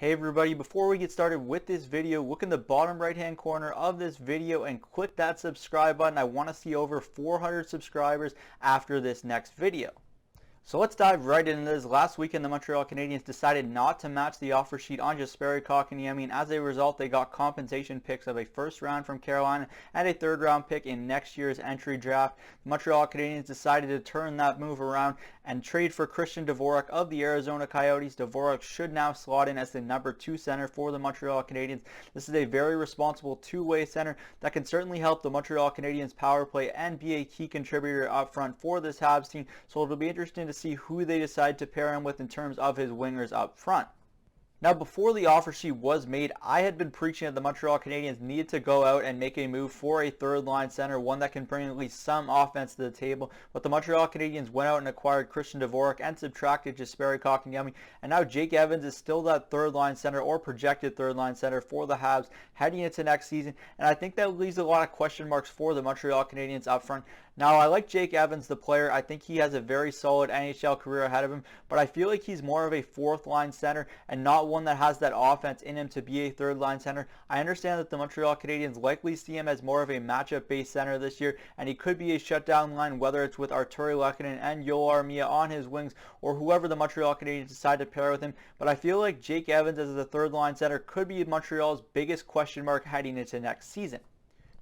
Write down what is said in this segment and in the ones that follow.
Hey everybody, before we get started with this video, look in the bottom right hand corner of this video and click that subscribe button. I want to see over 400 subscribers after this next video. So let's dive right into this. Last weekend, the Montreal Canadiens decided not to match the offer sheet on Jesperi Kotkaniemi, and as a result, they got compensation picks of a first round from Carolina and a third round pick in next year's entry draft. The Montreal Canadiens decided to turn that move around and trade for Christian Dvorak of the Arizona Coyotes. Dvorak should now slot in as the number 2 center for the Montreal Canadiens. This is a very responsible two-way center that can certainly help the Montreal Canadiens power play and be a key contributor up front for this Habs team. So it'll be interesting to see who they decide to pair him with in terms of his wingers up front. Now, before the offer sheet was made, I had been preaching that the Montreal Canadiens needed to go out and make a move for a third-line center, one that can bring at least some offense to the table. But the Montreal Canadiens went out and acquired Christian Dvorak and subtracted Jesperi Kotkaniemi, and now Jake Evans is still that third-line center or projected third-line center for the Habs heading into next season. And I think that leaves a lot of question marks for the Montreal Canadiens up front. Now, I like Jake Evans, the player. I think he has a very solid NHL career ahead of him, but I feel like he's more of a fourth-line center and not one that has that offense in him to be a third-line center. I understand that the Montreal Canadiens likely see him as more of a matchup-based center this year, and he could be a shutdown line, whether it's with Artturi Lehkonen and Joel Armia on his wings, or whoever the Montreal Canadiens decide to pair with him. But I feel like Jake Evans as the third-line center could be Montreal's biggest question mark heading into next season.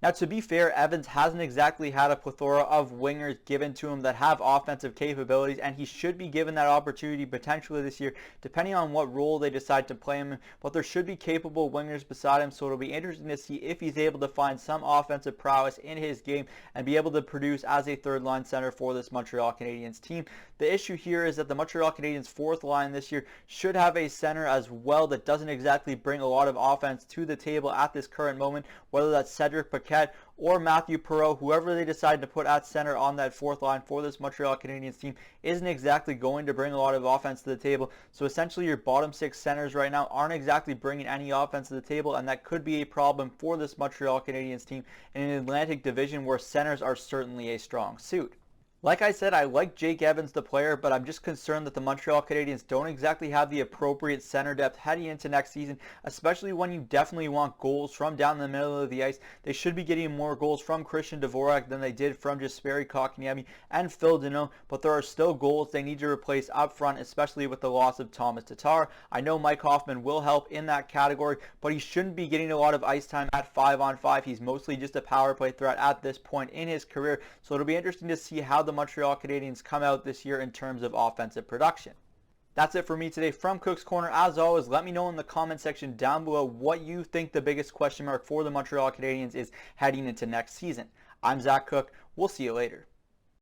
Now, to be fair, Evans hasn't exactly had a plethora of wingers given to him that have offensive capabilities, and he should be given that opportunity potentially this year, depending on what role they decide to play him in. But there should be capable wingers beside him, so it'll be interesting to see if he's able to find some offensive prowess in his game and be able to produce as a third-line center for this Montreal Canadiens team. The issue here is that the Montreal Canadiens' fourth line this year should have a center as well that doesn't exactly bring a lot of offense to the table at this current moment, whether that's Cedric Paquette or Matthew Perreault. Whoever they decide to put at center on that fourth line for this Montreal Canadiens team isn't exactly going to bring a lot of offense to the table. So essentially your bottom 6 centers right now aren't exactly bringing any offense to the table, and that could be a problem for this Montreal Canadiens team in an Atlantic division where centers are certainly a strong suit. Like I said, I like Jake Evans, the player, but I'm just concerned that the Montreal Canadiens don't exactly have the appropriate center depth heading into next season, especially when you definitely want goals from down the middle of the ice. They should be getting more goals from Christian Dvorak than they did from Jesperi Kotkaniemi and Phil Danault, but there are still goals they need to replace up front, especially with the loss of Thomas Tatar. I know Mike Hoffman will help in that category, but he shouldn't be getting a lot of ice time at 5-on-5. He's mostly just a power play threat at this point in his career, so it'll be interesting to see how the Montreal Canadiens come out this year in terms of offensive production. That's it for me today from Cook's Corner. As always, let me know in the comment section down below what you think the biggest question mark for the Montreal Canadiens is heading into next season. I'm Zach Cook. We'll see you later.